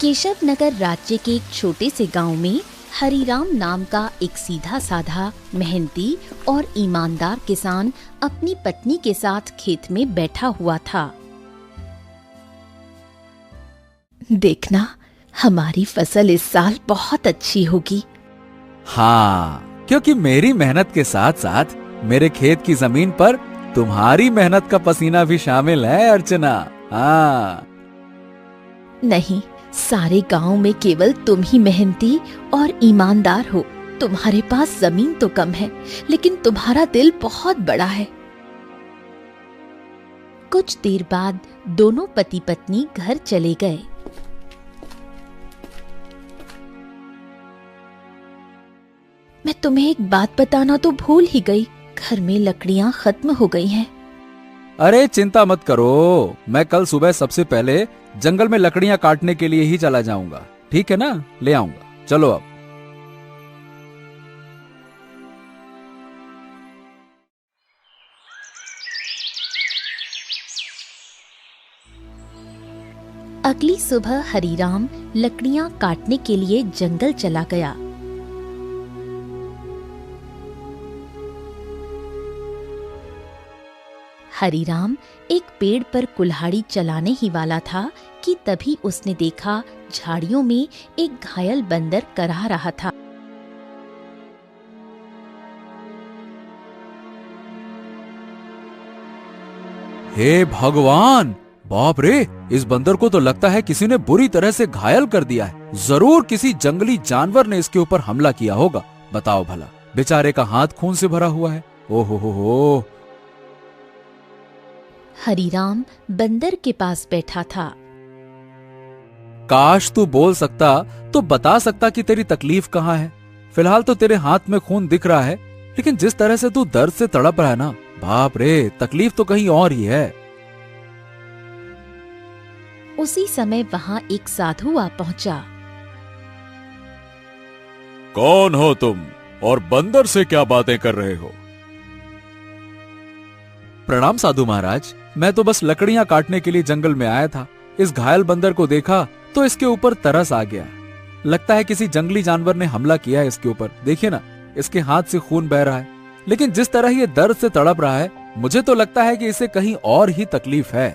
केशव नगर राज्य के एक छोटे से गांव में हरिराम नाम का एक सीधा साधा, मेहनती और ईमानदार किसान अपनी पत्नी के साथ खेत में बैठा हुआ था। देखना, हमारी फसल इस साल बहुत अच्छी होगी। हाँ, क्योंकि मेरी मेहनत के साथ साथ मेरे खेत की जमीन पर तुम्हारी मेहनत का पसीना भी शामिल है अर्चना। हाँ। नहीं, सारे गांव में केवल तुम ही मेहनती और ईमानदार हो। तुम्हारे पास जमीन तो कम है, लेकिन तुम्हारा दिल बहुत बड़ा है। कुछ देर बाद दोनों पति पत्नी घर चले गए। मैं तुम्हें एक बात बताना तो भूल ही गई, घर में लकड़ियां खत्म हो गई हैं। अरे चिंता मत करो, मैं कल सुबह सबसे पहले जंगल में लकड़ियां काटने के लिए ही चला जाऊंगा। ठीक है ना, ले आऊंगा। चलो अब। अगली सुबह हरिराम लकड़ियां काटने के लिए जंगल चला गया। हरिराम एक पेड़ पर कुल्हाड़ी चलाने ही वाला था कि तभी उसने देखा झाड़ियों में एक घायल बंदर करहा रहा था। हे भगवान, बाप रे, इस बंदर को तो लगता है किसी ने बुरी तरह से घायल कर दिया है। जरूर किसी जंगली जानवर ने इसके ऊपर हमला किया होगा। बताओ भला, बेचारे का हाथ खून से भरा हुआ है। ओहो हो। हरिराम बंदर के पास बैठा था। काश तू बोल सकता तो बता सकता कि तेरी तकलीफ कहाँ है। फिलहाल तो तेरे हाथ में खून दिख रहा है, लेकिन जिस तरह से तू दर्द से तड़प रहा है ना, बाप रे, तकलीफ तो कहीं और ही है। उसी समय वहां एक साधु आ पहुंचा। कौन हो तुम और बंदर से क्या बातें कर रहे हो? प्रणाम साधु महाराज, मैं तो बस लकड़ियां काटने के लिए जंगल में आया था। इस घायल बंदर को देखा तो इसके ऊपर तरस आ गया। लगता है किसी जंगली जानवर ने हमला किया है इसके ऊपर। देखिए ना, इसके हाथ से खून बह रहा है। लेकिन जिस तरह ये दर्द से तड़प रहा है, मुझे तो लगता है कि इसे कहीं और ही तकलीफ है।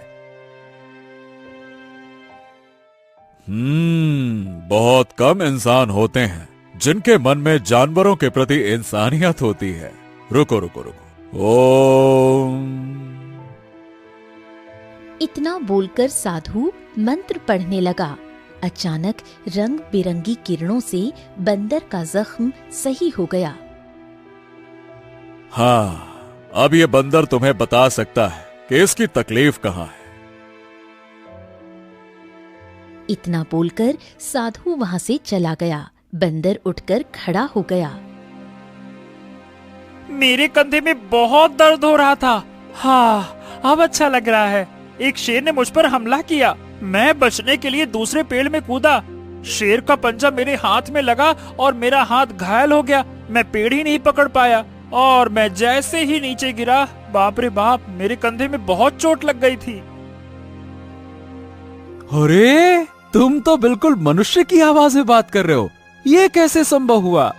बहुत कम इंसान होते हैं जिनके मन में जानवरों के प्रति इंसानियत होती है। रुको रुको रुको। ओम। इतना बोलकर साधु मंत्र पढ़ने लगा। अचानक रंग बिरंगी किरणों से बंदर का जख्म सही हो गया। हाँ, अब ये बंदर तुम्हें बता सकता है कि इसकी तकलीफ कहाँ है। इतना बोलकर साधु वहां से चला गया। बंदर उठकर खड़ा हो गया। मेरे कंधे में बहुत दर्द हो रहा था। हाँ, अब अच्छा लग रहा है। एक शेर ने मुझ पर हमला किया। मैं बचने के लिए दूसरे पेड़ में कूदा। शेर का पंजा मेरे हाथ में लगा और मेरा हाथ घायल हो गया। मैं पेड़ ही नहीं पकड़ पाया और मैं जैसे ही नीचे गिरा, बाप रे बाप, मेरे कंधे में बहुत चोट लग गई थी। अरे, तुम तो बिल्कुल मनुष्य की आवाज में बात कर रहे हो। ये कैसे संभव हुआ?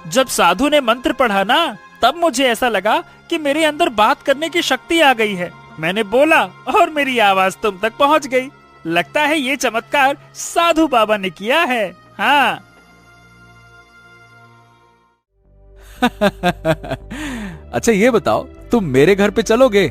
जब साधु ने मंत्र पढ़ा ना, तब मुझे ऐसा लगा कि मेरे अंदर बात करने की शक्ति आ गई है। मैंने बोला और मेरी आवाज तुम तक पहुंच गई। लगता है ये चमत्कार साधु बाबा ने किया है। हाँ। अच्छा ये बताओ, तुम मेरे घर पे चलोगे?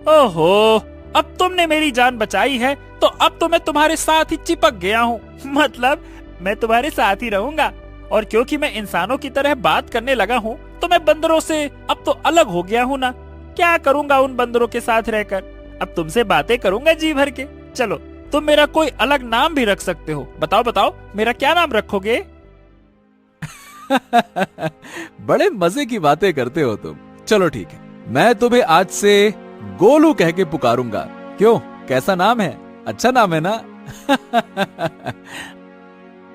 ओहो, अब तुमने मेरी जान बचाई है तो अब तो मैं तुम्हारे साथ ही चिपक गया हूँ। मतलब मैं तुम्हारे साथ ही रहूंगा। और क्योंकि मैं इंसानों की तरह बात करने लगा हूँ, तो मैं बंदरों से अब तो अलग हो गया हूँ ना। क्या करूंगा उन बंदरों के साथ रहकर? अब तुमसे बातें करूंगा जी भर के। चलो, तुम मेरा कोई अलग नाम भी रख सकते हो। बताओ बताओ, मेरा क्या नाम रखोगे? बड़े मजे की बातें करते हो तुम। चलो ठीक है, मैं तुम्हें आज से गोलू कह के पुकारूंगा। क्यों, कैसा नाम है? अच्छा नाम है ना?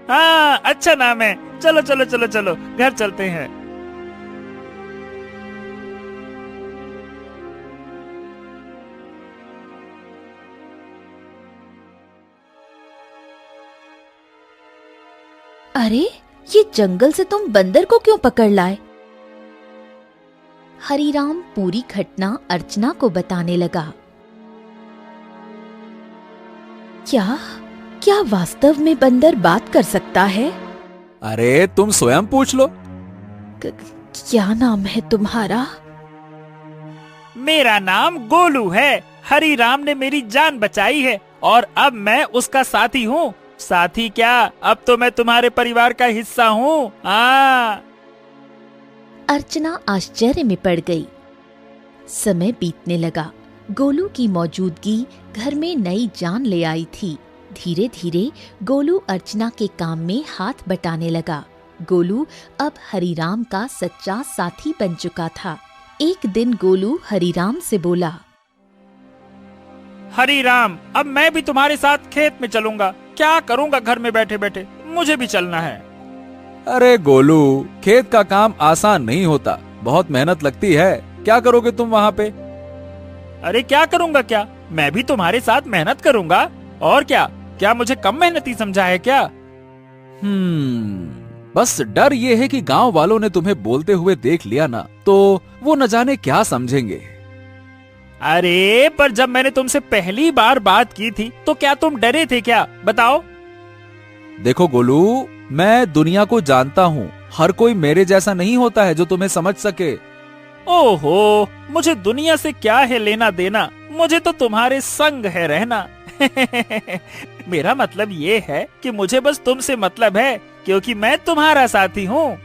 हाँ, अच्छा नाम है। चलो चलो चलो चलो, घर चलते हैं। अरे, ये जंगल से तुम बंदर को क्यों पकड़ लाए? हरीराम पूरी घटना अर्चना को बताने लगा। क्या क्या वास्तव में बंदर बात कर सकता है? अरे तुम स्वयं पूछ लो। क्या नाम है तुम्हारा? मेरा नाम गोलू है। हरीराम ने मेरी जान बचाई है और अब मैं उसका साथी हूँ। साथी क्या, अब तो मैं तुम्हारे परिवार का हिस्सा हूँ। अर्चना आश्चर्य में पड़ गई। समय बीतने लगा। गोलू की मौजूदगी घर में नई जान ले आई थी। धीरे धीरे गोलू अर्चना के काम में हाथ बटाने लगा। गोलू अब हरीराम का सच्चा साथी बन चुका था। एक दिन गोलू हरीराम से बोला, हरीराम, अब मैं भी तुम्हारे साथ खेत में चलूंगा। क्या करूंगा घर में बैठे बैठे, मुझे भी चलना है। अरे गोलू, खेत का काम आसान नहीं होता, बहुत मेहनत लगती है। क्या करोगे तुम वहाँ पे? अरे क्या करूंगा क्या, मैं भी तुम्हारे साथ मेहनत करूंगा। और क्या मुझे कम मेहनती समझा है क्या? बस डर ये है कि गांव वालों ने तुम्हें बोलते हुए देख लिया ना, तो वो न जाने क्या समझेंगे। अरे पर जब मैंने तुमसे पहली बार बात की थी तो क्या तुम डरे थे क्या, बताओ? देखो गोलू, मैं दुनिया को जानता हूँ। हर कोई मेरे जैसा नहीं होता है जो तुम्हें समझ सके। ओहो, मुझे दुनिया से क्या है लेना देना, मुझे तो तुम्हारे संग है रहना। मेरा मतलब ये है कि मुझे बस तुमसे मतलब है, क्योंकि मैं तुम्हारा साथी हूँ।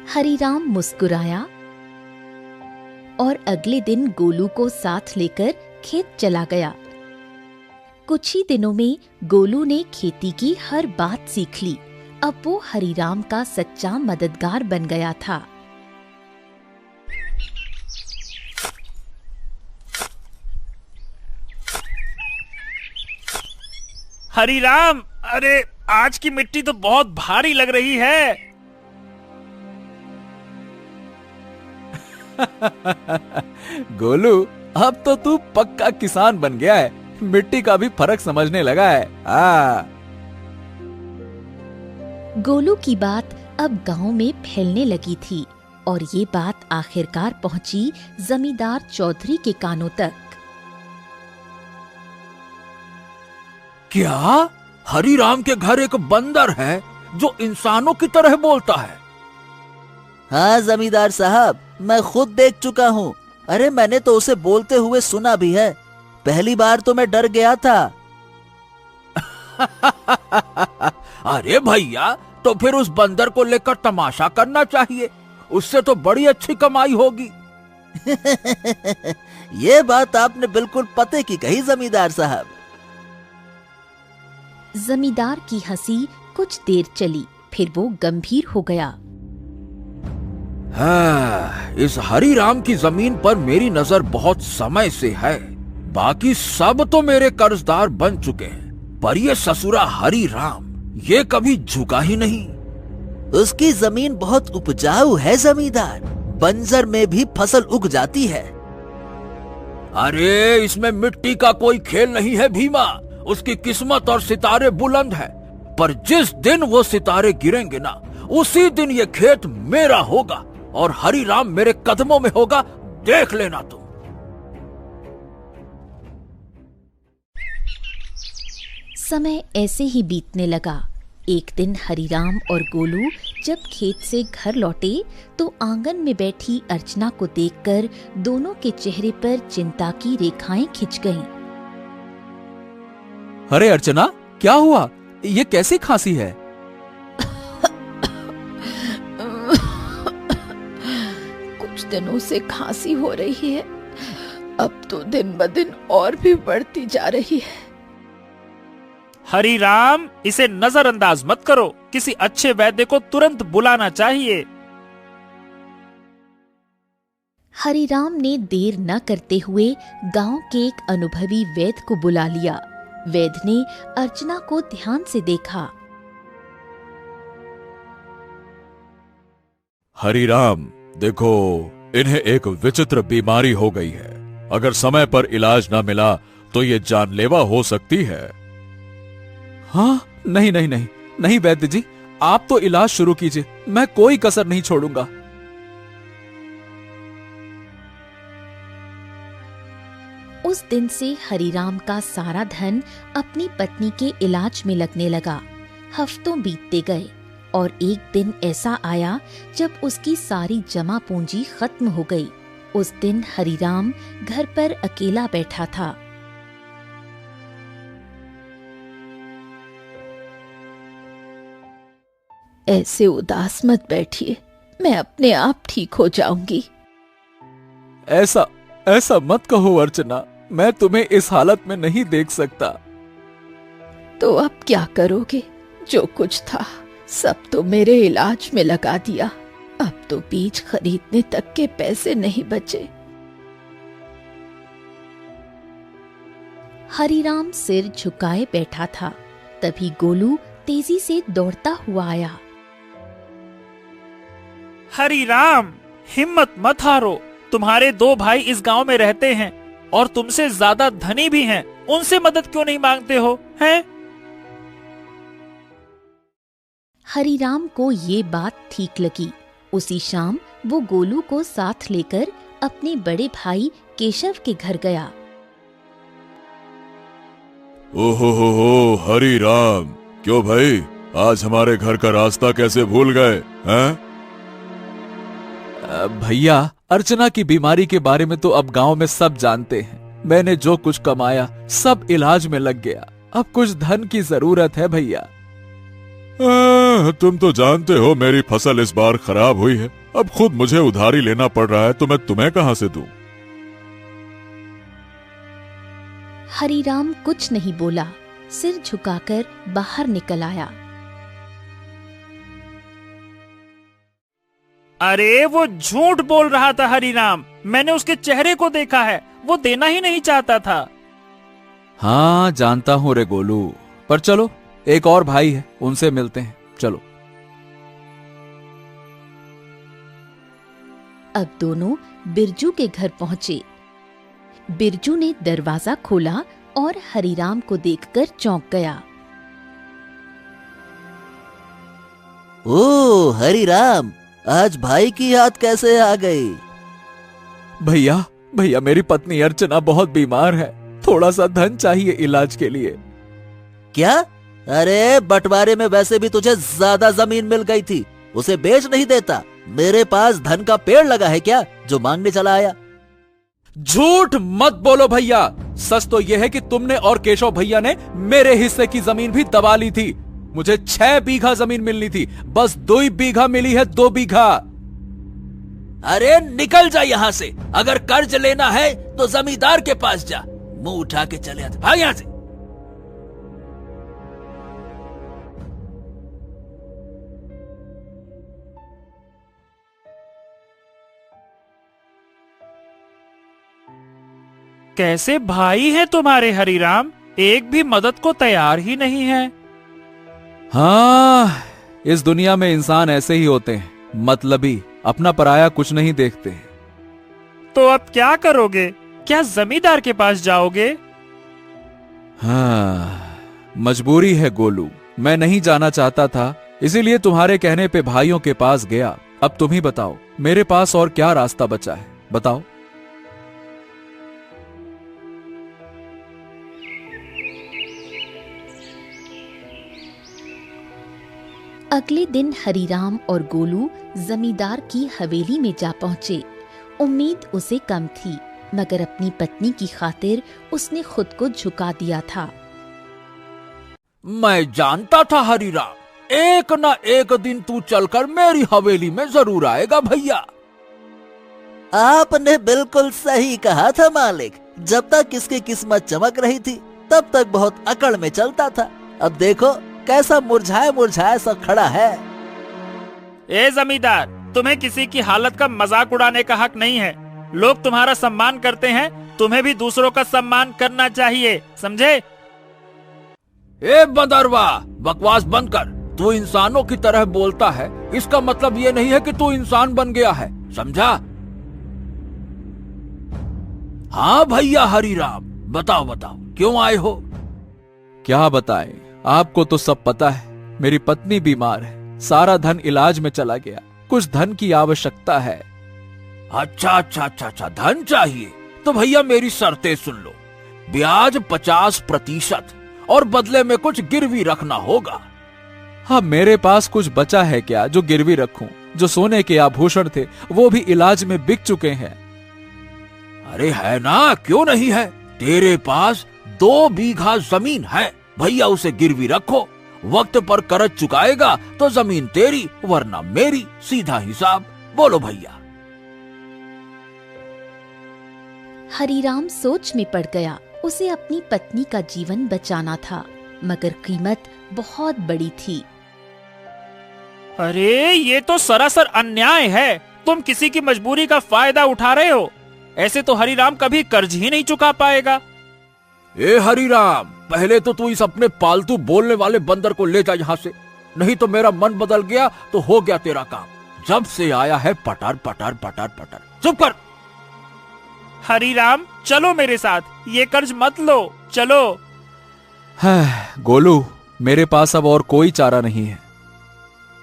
हरीराम मुस्कुराया और अगले दिन गोलू को साथ लेकर खेत चला गया। कुछ ही दिनों में गोलू ने खेती की हर बात सीख ली। अब वो हरीराम का सच्चा मददगार बन गया था। हरीराम, अरे आज की मिट्टी तो बहुत भारी लग रही है। गोलू, अब तो तू पक्का किसान बन गया है। मिट्टी का भी फर्क समझने लगा है। गोलू की बात अब गांव में फैलने लगी थी और ये बात आखिरकार पहुंची जमींदार चौधरी के कानों तक। क्या हरीराम के घर एक बंदर है जो इंसानों की तरह बोलता है? हाँ जमींदार साहब, मैं खुद देख चुका हूँ। अरे मैंने तो उसे बोलते हुए सुना भी है। पहली बार तो मैं डर गया था। अरे भैया, तो फिर उस बंदर को लेकर तमाशा करना चाहिए, उससे तो बड़ी अच्छी कमाई होगी। ये बात आपने बिल्कुल पते की कही जमींदार साहब। जमींदार की हंसी कुछ देर चली, फिर वो गंभीर हो गया। इस हरीराम की जमीन पर मेरी नजर बहुत समय से है। बाकी सब तो मेरे कर्जदार बन चुके हैं, पर ये ससुरा हरीराम ये कभी झुका ही नहीं। उसकी जमीन बहुत उपजाऊ है जमींदार, बंजर में भी फसल उग जाती है। अरे इसमें मिट्टी का कोई खेल नहीं है भीमा। उसकी किस्मत और सितारे बुलंद है, पर जिस दिन वो सितारे गिरेंगे ना, उसी दिन ये खेत मेरा होगा और हरीराम मेरे कदमों में होगा, देख लेना तुम। समय ऐसे ही बीतने लगा। एक दिन हरीराम और गोलू जब खेत से घर लौटे तो आंगन में बैठी अर्चना को देखकर दोनों के चेहरे पर चिंता की रेखाएं खिंच गईं। अरे अर्चना, क्या हुआ? ये कैसी खांसी है? कुछ दिनों से खांसी हो रही है, अब तो दिन ब दिन और भी बढ़ती जा रही है। हरीराम, इसे नजरअंदाज मत करो, किसी अच्छे वैद्य को तुरंत बुलाना चाहिए। हरीराम ने देर न करते हुए गांव के एक अनुभवी वैद्य को बुला लिया। वैद्य ने अर्चना को ध्यान से देखा। हरीराम, देखो, इन्हें एक विचित्र बीमारी हो गई है। अगर समय पर इलाज न मिला तो ये जानलेवा हो सकती है। हाँ, नहीं नहीं नहीं नहीं वैद्य जी, आप तो इलाज शुरू कीजिए, मैं कोई कसर नहीं छोड़ूंगा। उस दिन से हरिराम का सारा धन अपनी पत्नी के इलाज में लगने लगा। हफ्तों बीतते गए और एक दिन ऐसा आया जब उसकी सारी जमा पूंजी खत्म हो गई। उस दिन हरिराम घर पर अकेला बैठा था। ऐसे उदास मत बैठिए, मैं अपने आप ठीक हो जाऊंगी। ऐसा ऐसा मत कहो अर्चना, मैं तुम्हें इस हालत में नहीं देख सकता। तो अब क्या करोगे? जो कुछ था सब तो मेरे इलाज में लगा दिया। अब तो बीज खरीदने तक के पैसे नहीं बचे। हरिराम सिर झुकाए बैठा था। तभी गोलू तेजी से दौड़ता हुआ आया। हरिराम, हिम्मत मत हारो। तुम्हारे 2 भाई इस गांव में रहते हैं और तुमसे ज्यादा धनी भी हैं। उनसे मदद क्यों नहीं मांगते हो, हैं? हरिराम को ये बात ठीक लगी। उसी शाम वो गोलू को साथ लेकर अपने बड़े भाई केशव के घर गया। ओहो हो हरि राम, क्यों भाई, आज हमारे घर का रास्ता कैसे भूल गए हैं? भैया, अर्चना की बीमारी के बारे में तो अब गांव में सब जानते हैं। मैंने जो कुछ कमाया सब इलाज में लग गया। अब कुछ धन की जरूरत है भैया। तुम तो जानते हो मेरी फसल इस बार खराब हुई है। अब खुद मुझे उधारी लेना पड़ रहा है तो मैं तुम्हें कहां से दूं? हरिराम कुछ नहीं बोला, सिर झुकाकर बाहर निकल आया। अरे वो झूठ बोल रहा था हरिराम, मैंने उसके चेहरे को देखा है, वो देना ही नहीं चाहता था। हाँ जानता हूँ रे गोलू, पर चलो एक और भाई है, उनसे मिलते हैं, चलो। अब दोनों बिरजू के घर पहुंचे। बिरजू ने दरवाजा खोला और हरिराम को देखकर चौंक गया। ओ हरिराम, आज भाई की याद कैसे आ गई? भैया भैया, मेरी पत्नी अर्चना बहुत बीमार है, थोड़ा सा धन चाहिए इलाज के लिए। क्या? अरे बंटवारे में वैसे भी तुझे ज्यादा जमीन मिल गई थी, उसे बेच नहीं देता? मेरे पास धन का पेड़ लगा है क्या जो मांगने चला आया? झूठ मत बोलो भैया, सच तो यह है कि तुमने और केशव भैया ने मेरे हिस्से की जमीन भी दबा ली थी। मुझे 6 बीघा जमीन मिलनी थी, बस 2 बीघा मिली है, 2 बीघा। अरे निकल जा यहाँ से, अगर कर्ज लेना है तो जमींदार के पास जा, मुंह उठा के चले आते, भाग यहाँ से। कैसे भाई हैं तुम्हारे हरिराम, एक भी मदद को तैयार ही नहीं है। हाँ, इस दुनिया में इंसान ऐसे ही होते हैं, मतलबी, अपना पराया कुछ नहीं देखते। तो अब क्या करोगे? क्या जमींदार के पास जाओगे? हाँ, मजबूरी है गोलू, मैं नहीं जाना चाहता था, इसीलिए तुम्हारे कहने पे भाइयों के पास गया। अब तुम ही बताओ, मेरे पास और क्या रास्ता बचा है, बताओ। अगले दिन हरिराम और गोलू जमींदार की हवेली में जा पहुंचे। उम्मीद उसे कम थी, मगर अपनी पत्नी की खातिर उसने खुद को झुका दिया था। मैं जानता था हरिराम, एक न एक दिन तू चलकर मेरी हवेली में जरूर आएगा भैया। आपने बिल्कुल सही कहा था मालिक, जब तक इसकी किस्मत चमक रही थी तब तक बहुत अकड़ में चलता था। अब देखो कैसा मुरझाया मुरझाया सा खड़ा है। ए जमींदार, तुम्हें किसी की हालत का मजाक उड़ाने का हक नहीं है। लोग तुम्हारा सम्मान करते हैं, तुम्हें भी दूसरों का सम्मान करना चाहिए, समझे? ए बदरवा, बकवास बंद कर। तू इंसानों की तरह बोलता है, इसका मतलब ये नहीं है कि तू इंसान बन गया है, समझा? हाँ भैया हरिराम, बताओ बताओ क्यों आए हो? क्या बताएं, आपको तो सब पता है, मेरी पत्नी बीमार है, सारा धन इलाज में चला गया, कुछ धन की आवश्यकता है। अच्छा, धन चाहिए तो भैया मेरी शर्तें सुन लो। ब्याज 50% और बदले में कुछ गिरवी रखना होगा। हाँ, मेरे पास कुछ बचा है क्या जो गिरवी रखूं? जो सोने के आभूषण थे वो भी इलाज में बिक चुके हैं। अरे है ना, क्यों नहीं है? तेरे पास 2 बीघा जमीन है, भैया उसे गिरवी रखो। वक्त पर कर्ज चुकाएगा तो जमीन तेरी वरना मेरी, सीधा हिसाब। बोलो भैया। हरीराम सोच में पड़ गया। उसे अपनी पत्नी का जीवन बचाना था, मगर कीमत बहुत बड़ी थी। अरे ये तो सरासर अन्याय है। तुम किसी की मजबूरी का फायदा उठा रहे हो। ऐसे तो हरीराम कभी कर्ज ही नहीं चुका पाएगा। ए हरीराम, पहले तो तू इस अपने पालतू बोलने वाले बंदर को ले जा यहाँ से, नहीं तो मेरा मन बदल गया तो हो गया तेरा काम। जब से आया है पटर पटर पटर पटर। चुप कर। हरीराम चलो मेरे साथ, ये कर्ज मत लो, चलो। गोलू, मेरे पास अब और कोई चारा नहीं है।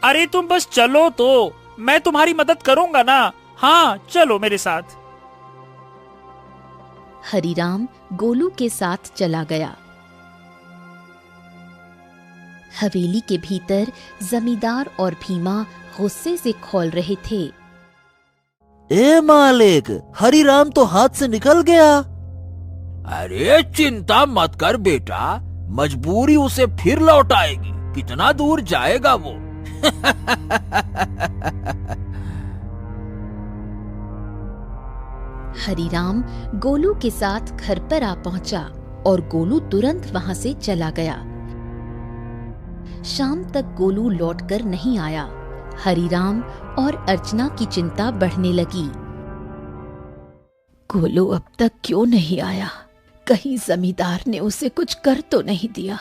अरे तुम बस चलो तो, मैं तुम्हारी मदद करूंगा ना। हाँ चलो मेरे साथ। हरीराम गोलू के साथ चला गया। हवेली के भीतर जमींदार और भीमा गुस्से से खौल रहे थे। ए मालिक, हरीराम तो हाथ से निकल गया। अरे चिंता मत कर बेटा, मजबूरी उसे फिर लौट आएगी। कितना दूर जाएगा वो? हरीराम गोलू के साथ घर पर आ पहुंचा और गोलू तुरंत वहां से चला गया। शाम तक गोलू लौटकर नहीं आया। हरीराम और अर्चना की चिंता बढ़ने लगी। गोलू अब तक क्यों नहीं आया? कहीं जमींदार ने उसे कुछ कर तो नहीं दिया?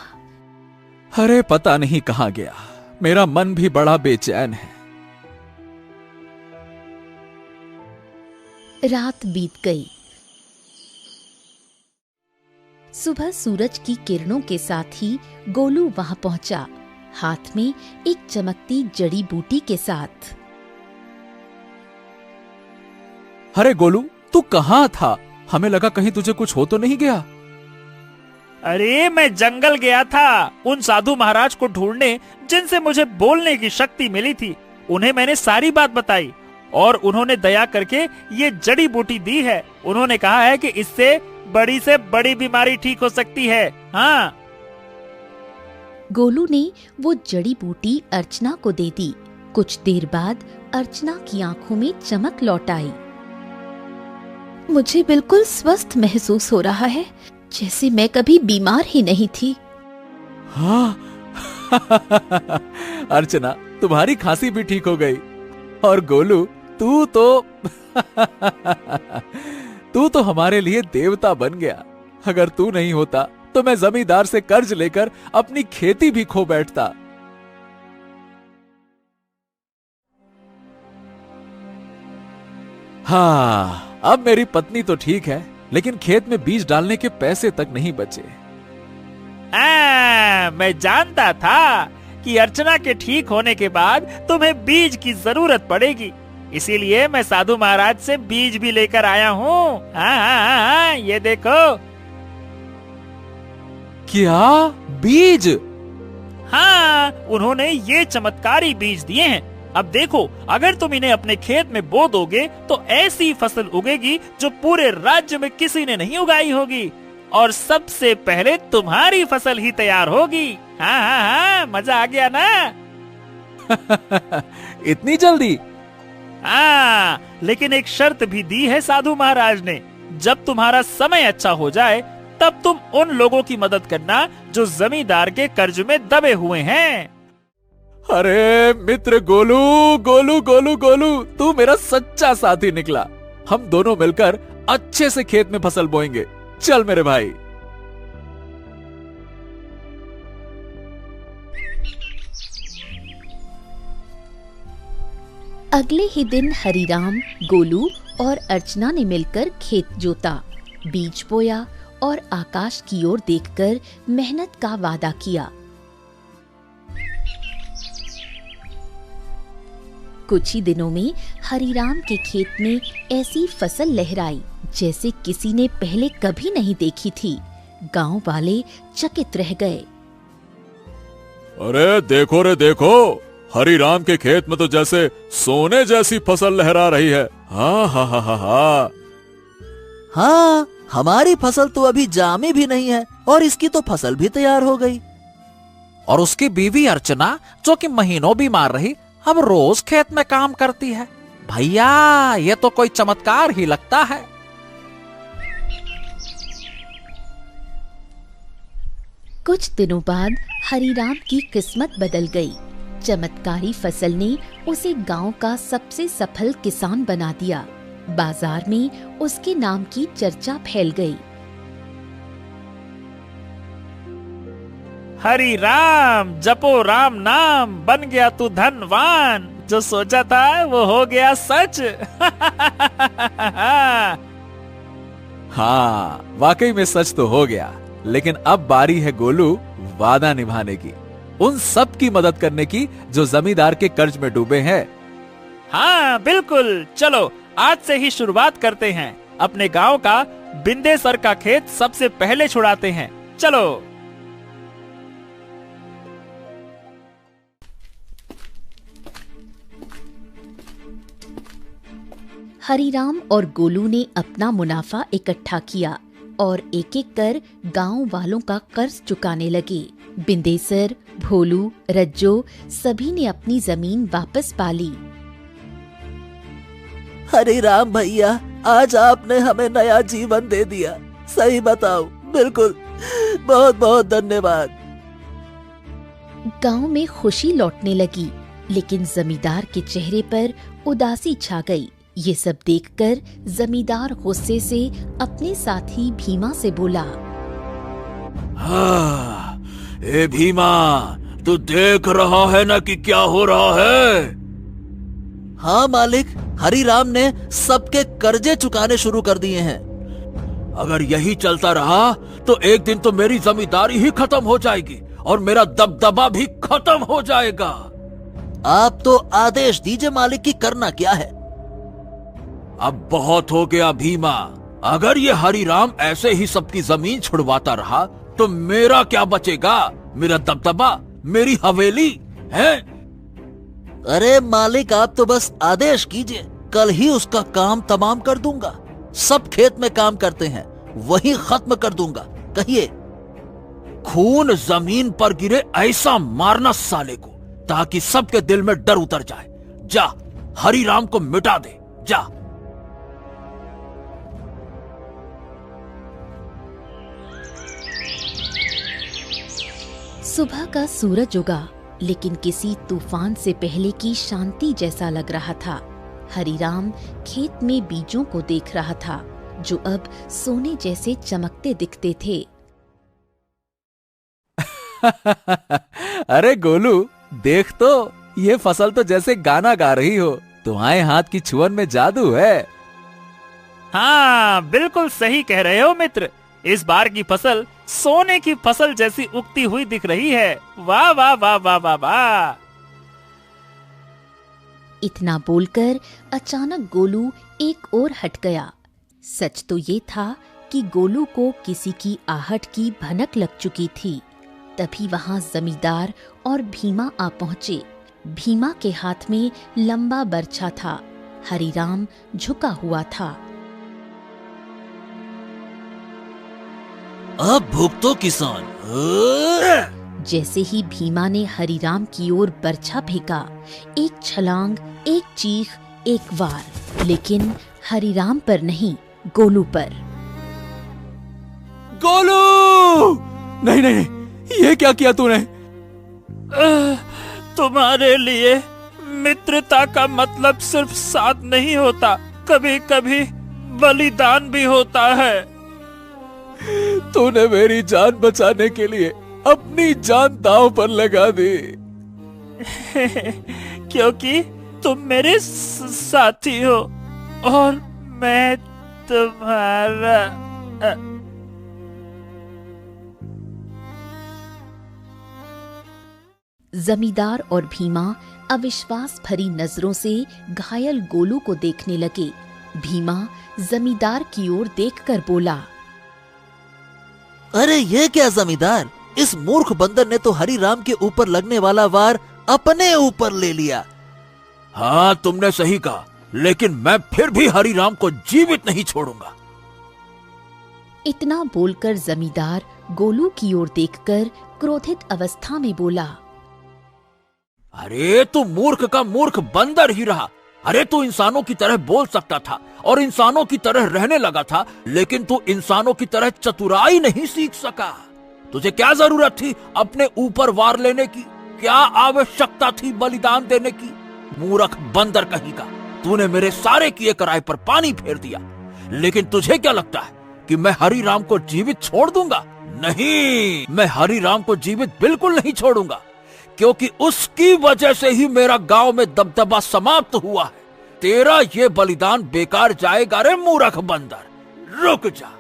अरे पता नहीं कहां गया। मेरा मन भी बड़ा बेचैन है। रात बीत गई। सुबह सूरज की किरणों के साथ ही गोलू वहां पहुंचा, हाथ में एक चमकती जड़ी बूटी के साथ। अरे गोलू, तू कहां था? हमें लगा कहीं तुझे कुछ हो तो नहीं गया। अरे मैं जंगल गया था उन साधु महाराज को ढूंढने जिनसे मुझे बोलने की शक्ति मिली थी। उन्हें मैंने सारी बात बताई और उन्होंने दया करके ये जड़ी बूटी दी है। उन्होंने कहा है कि इससे बड़ी बीमारी ठीक हो सकती है। हाँ। गोलू ने वो जड़ी बूटी अर्चना को दे दी। कुछ देर बाद अर्चना की आंखों में चमक लौट आई। मुझे बिल्कुल स्वस्थ महसूस हो रहा है, जैसे मैं कभी बीमार ही नहीं थी। हाँ। अर्चना, तुम्हारी खांसी भी ठीक हो गई। और गोलू, तू तो हमारे लिए देवता बन गया। अगर तू नहीं होता तो मैं जमींदार से कर्ज लेकर अपनी खेती भी खो बैठता। हाँ, अब मेरी पत्नी तो ठीक है, लेकिन खेत में बीज डालने के पैसे तक नहीं बचे। मैं जानता था कि अर्चना के ठीक होने के बाद तुम्हें बीज की जरूरत पड़ेगी, इसीलिए मैं साधु महाराज से बीज भी लेकर आया हूँ। हाँ, ये देखो। क्या बीज? हाँ, उन्होंने ये चमत्कारी बीज दिए हैं। अब देखो, अगर तुम इन्हें अपने खेत में बो दोगे तो ऐसी फसल उगेगी जो पूरे राज्य में किसी ने नहीं उगाई होगी, और सबसे पहले तुम्हारी फसल ही तैयार होगी। हाँ, मजा आ गया ना? इतनी जल्दी? हाँ, लेकिन एक शर्त भी दी है साधु महाराज ने। जब तुम्हारा समय अच्छा हो जाए तब तुम उन लोगों की मदद करना जो जमींदार के कर्ज में दबे हुए हैं। अरे मित्र गोलू, गोलू गोलू गोलू, तू मेरा सच्चा साथी निकला। हम दोनों मिलकर अच्छे से खेत में फसल बोएंगे। चल मेरे भाई। अगले ही दिन हरीराम, गोलू और अर्चना ने मिलकर खेत जोता, बीज बोया और आकाश की ओर देखकर मेहनत का वादा किया। कुछ ही दिनों में हरिराम के खेत में ऐसी फसल लहराई जैसे किसी ने पहले कभी नहीं देखी थी। गांव वाले चकित रह गए। अरे देखो रे देखो, हरिराम के खेत में तो जैसे सोने जैसी फसल लहरा रही है। हाँ हाँ हाँ हाँ हाँ। हाँ, हमारी फसल तो अभी जामी भी नहीं है और इसकी तो फसल भी तैयार हो गई। और उसकी बीवी अर्चना, जो कि महीनों बीमार रही, अब रोज खेत में काम करती है। भैया, ये तो कोई चमत्कार ही लगता है। कुछ दिनों बाद हरिराम की किस्मत बदल गई। चमत्कारी फसल ने उसे गांव का सबसे सफल किसान बना दिया। बाजार में उसके नाम की चर्चा फैल गई। हरि राम, जपो राम नाम, बन गया तू धनवान। जो सोचा था वो हो गया सच। हाँ, वाकई में सच तो हो गया। लेकिन अब बारी है गोलू वादा निभाने की, उन सब की मदद करने की जो जमींदार के कर्ज में डूबे हैं। हाँ बिल्कुल, चलो आज से ही शुरुआत करते हैं। अपने गांव का बिंदेसर का खेत सबसे पहले छुड़ाते हैं। चलो। हरिराम और गोलू ने अपना मुनाफा इकट्ठा किया और एक एक कर गांव वालों का कर्ज चुकाने लगे। बिंदेसर, भोलू, रज्जो सभी ने अपनी जमीन वापस पा ली। हरिराम भैया, आज आपने हमें नया जीवन दे दिया। सही बताओ, बिल्कुल, बहुत बहुत धन्यवाद। गांव में खुशी लौटने लगी, लेकिन जमींदार के चेहरे पर उदासी छा गई। ये सब देखकर जमींदार गुस्से से अपने साथी भीमा से बोला, हाँ, ए भीमा, तू देख रहा है ना कि क्या हो रहा है? हाँ मालिक, हरिराम ने सबके कर्जे चुकाने शुरू कर दिए हैं। अगर यही चलता रहा तो एक दिन तो मेरी जमींदारी ही खत्म हो जाएगी और मेरा दबदबा भी खत्म हो जाएगा। आप तो आदेश दीजिए मालिक की करना क्या है। अब बहुत हो गया भीमा। अगर ये हरिराम ऐसे ही सबकी जमीन छुड़वाता रहा तो मेरा क्या बचेगा? मेरा दबदबा, मेरी हवेली है। अरे मालिक, आप तो बस आदेश कीजिए, कल ही उसका काम तमाम कर दूंगा। सब खेत में काम करते हैं, वही खत्म कर दूंगा। कहिए। खून जमीन पर गिरे ऐसा मारना साले को, ताकि सबके दिल में डर उतर जाए। जा, हरिराम को मिटा दे, जा। सुबह का सूरज उगा, लेकिन किसी तूफान से पहले की शांति जैसा लग रहा था। हरिराम खेत में बीजों को देख रहा था, जो अब सोने जैसे चमकते दिखते थे। अरे गोलू, देख तो, ये फसल तो जैसे गाना गा रही हो। तुम्हारे हाथ की छुअन में जादू है। हाँ बिल्कुल सही कह रहे हो मित्र। इस बार की फसल सोने की फसल जैसी उगती हुई दिख रही है। वाह वाह वाह वाह वाह वाह। इतना बोलकर अचानक गोलू एक ओर हट गया। सच तो ये था कि गोलू को किसी की आहट की भनक लग चुकी थी। तभी वहां जमींदार और भीमा आ पहुंचे। भीमा के हाथ में लंबा बर्छा था। हरिराम झुका हुआ था। अब भुगतो किसान। जैसे ही भीमा ने हरिराम की ओर बर्छा फेंका, एक छलांग, एक चीख, एक वार, लेकिन हरिराम पर नहीं, गोलू पर। गोलू! नहीं नहीं नहीं, ये क्या किया तूने? तुम्हारे लिए मित्रता का मतलब सिर्फ साथ नहीं होता, कभी कभी बलिदान भी होता है। तूने मेरी जान बचाने के लिए अपनी जान दांव पर लगा दी। क्योंकि तुम मेरे साथी हो और मैं तुम्हारा। जमींदार और भीमा अविश्वास भरी नजरों से घायल गोलू को देखने लगे। भीमा जमींदार की ओर देखकर बोला, अरे ये क्या जमींदार, इस मूर्ख बंदर ने तो हरिराम के ऊपर लगने वाला वार अपने ऊपर ले लिया। हाँ, तुमने सही कहा, लेकिन मैं फिर भी हरिराम को जीवित नहीं छोड़ूंगा। इतना बोलकर जमींदार गोलू की ओर देखकर क्रोधित अवस्था में बोला, अरे तू मूर्ख का मूर्ख बंदर ही रहा। अरे तू इंसानों की तरह बोल सकता था और इंसानों की तरह रहने लगा था, लेकिन तू इंसानों की तरह चतुराई नहीं सीख सका। तुझे क्या जरूरत थी अपने ऊपर वार लेने की? क्या आवश्यकता थी बलिदान देने की? मूर्ख बंदर कहीं का, तूने मेरे सारे किए कराए पर पानी फेर दिया। लेकिन तुझे क्या लगता है कि मैं हरिराम को जीवित छोड़ दूंगा? नहीं, मैं हरिराम को जीवित बिल्कुल नहीं छोड़ूंगा, क्योंकि उसकी वजह से ही मेरा गांव में दबदबा समाप्त हुआ है। तेरा ये बलिदान बेकार जाएगा रे मूर्ख बंदर, रुक जा।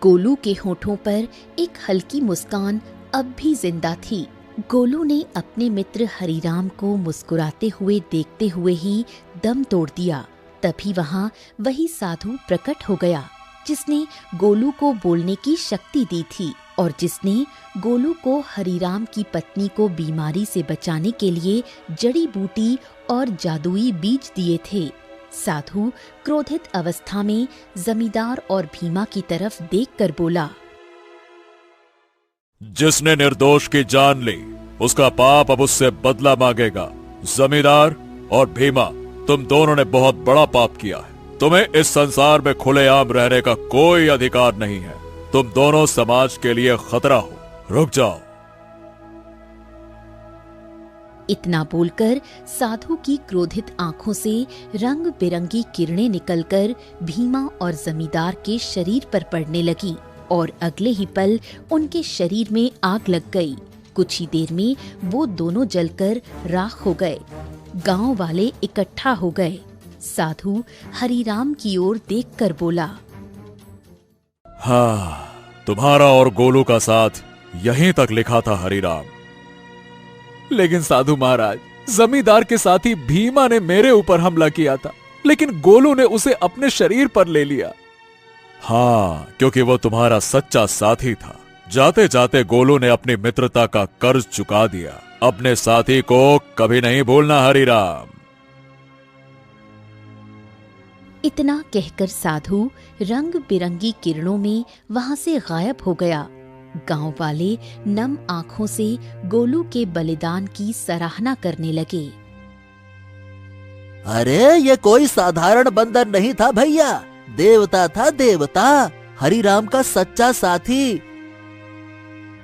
गोलू के होठों पर एक हल्की मुस्कान अब भी जिंदा थी। गोलू ने अपने मित्र हरिराम को मुस्कुराते हुए देखते हुए ही दम तोड़ दिया। तभी वहां वही साधु प्रकट हो गया जिसने गोलू को बोलने की शक्ति दी थी और जिसने गोलू को हरिराम की पत्नी को बीमारी से बचाने के लिए जड़ी बूटी और जादुई बीज दिए थे। साधु क्रोधित अवस्था में जमींदार और भीमा की तरफ देखकर बोला, जिसने निर्दोष की जान ली उसका पाप अब उससे बदला मांगेगा। जमींदार और भीमा, तुम दोनों ने बहुत बड़ा पाप किया है। तुम्हें इस संसार में खुलेआम रहने का कोई अधिकार नहीं है। तुम दोनों समाज के लिए खतरा हो। रुक जाओ। इतना बोलकर साधु की क्रोधित आंखों से रंग बिरंगी किरणें निकलकर भीमा और जमींदार के शरीर पर पड़ने लगी और अगले ही पल उनके शरीर में आग लग गई। कुछ ही देर में वो दोनों जलकर राख हो गए। गांव वाले इकट्ठा हो गए। साधु हरिराम की ओर देखकर बोला, हाँ, तुम्हारा और गोलू का साथ यहीं तक लिखा था हरिराम। लेकिन साधु महाराज, जमींदार के साथी भीमा ने मेरे ऊपर हमला किया था, लेकिन गोलू ने उसे अपने शरीर पर ले लिया। हाँ, क्योंकि वो तुम्हारा सच्चा साथी था। जाते जाते गोलू ने अपनी मित्रता का कर्ज चुका दिया। अपने साथी को कभी नहीं भूलना हरिराम। इतना कहकर साधु रंग बिरंगी किरणों में वहां से गायब हो गया। गांव वाले नम आंखों से गोलू के बलिदान की सराहना करने लगे। अरे ये कोई साधारण बंदर नहीं था भैया, देवता था, देवता, हरिराम का सच्चा साथी।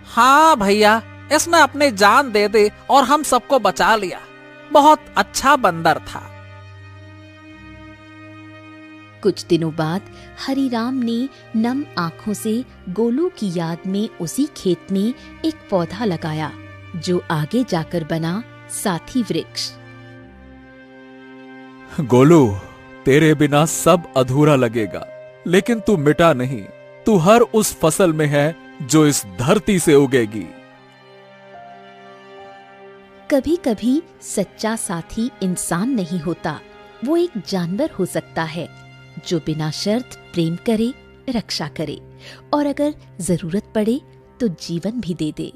हाँ भैया, इसने अपनी जान दे दी और हम सबको बचा लिया। बहुत अच्छा बंदर था। कुछ दिनों बाद हरिराम ने नम आंखों से गोलू की याद में उसी खेत में एक पौधा लगाया जो आगे जाकर बना साथी वृक्ष। गोलू, तेरे बिना सब अधूरा लगेगा, लेकिन तू मिटा नहीं। तू हर उस फसल में है जो इस धरती से उगेगी। कभी कभी सच्चा साथी इंसान नहीं होता, वो एक जानवर हो सकता है जो बिना शर्त प्रेम करे, रक्षा करे और अगर जरूरत पड़े तो जीवन भी दे दे।